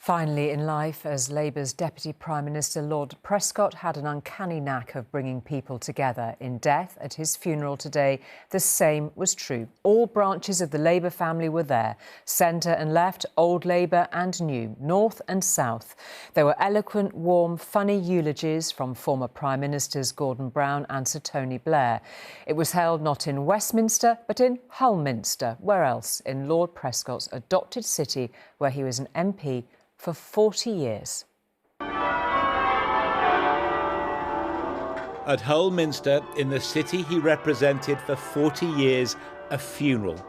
Finally in life, as Labour's Deputy Prime Minister Lord Prescott had an uncanny knack of bringing people together in death at his funeral today, the same was true. All branches of the Labour family were there, centre and left, old Labour and new, north and south. There were eloquent, warm, funny eulogies from former Prime Ministers Gordon Brown and Sir Tony Blair. It was held not in Westminster, but in Hull Minster. Where else? In Lord Prescott's adopted city, where he was an MP for 40 years. At Hull Minster, in the city he represented for 40 years, a funeral,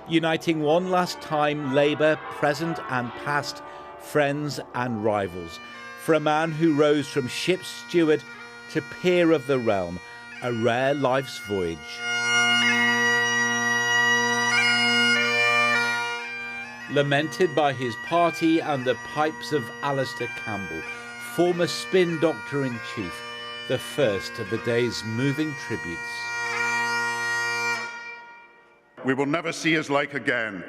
uniting one last time Labour, present and past, friends and rivals, for a man who rose from ship's steward to peer of the realm, a rare life's voyage. Lamented by his party and the pipes of Alistair Campbell, former spin doctor-in-chief, the first of the day's moving tributes. We will never see his like again.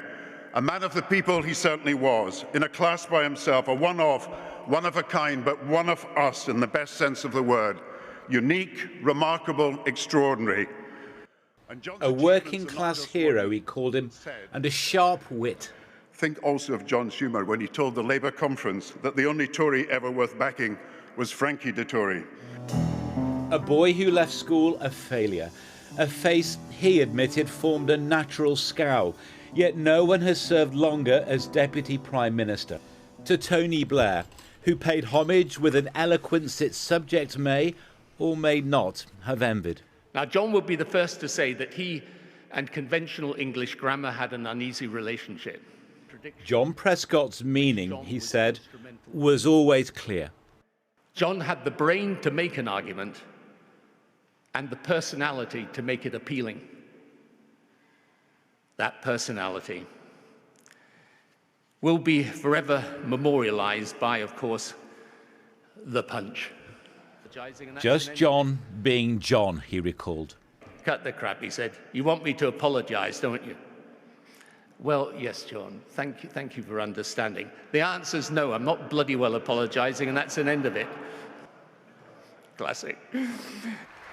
A man of the people he certainly was, in a class by himself, a one-off, one-of-a-kind, but one of us in the best sense of the word. Unique, remarkable, extraordinary. A working-class hero, he called him, and a sharp wit. Think also of John's humour when he told the Labour conference that the only Tory ever worth backing was Frankie de Tory. A boy who left school a failure, a face he admitted formed a natural scowl, yet no one has served longer as Deputy Prime Minister. To Tony Blair, who paid homage with an eloquence its subject may or may not have envied. Now, John would be the first to say that he and conventional English grammar had an uneasy relationship. John Prescott's meaning, he said, was always clear. John had the brain to make an argument and the personality to make it appealing. That personality will be forever memorialised by, of course, the punch. Just John being John, he recalled. Cut the crap, he said. You want me to apologise, don't you? Well, yes, John. Thank you for understanding. The answer's no. I'm not bloody well apologising, and that's an end of it. Classic.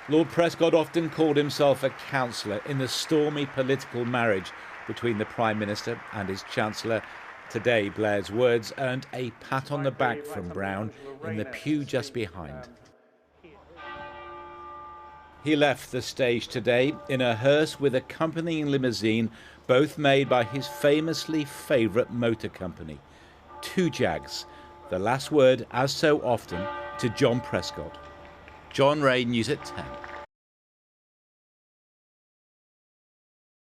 Lord Prescott often called himself a counsellor in the stormy political marriage between the Prime Minister and his Chancellor. Today, Blair's words earned a pat on the back from Brown in the pew just behind. He left the stage today in a hearse with accompanying limousine, both made by his famously favourite motor company. 2 Jags, the last word, as so often, to John Prescott. John Ray, News at 10.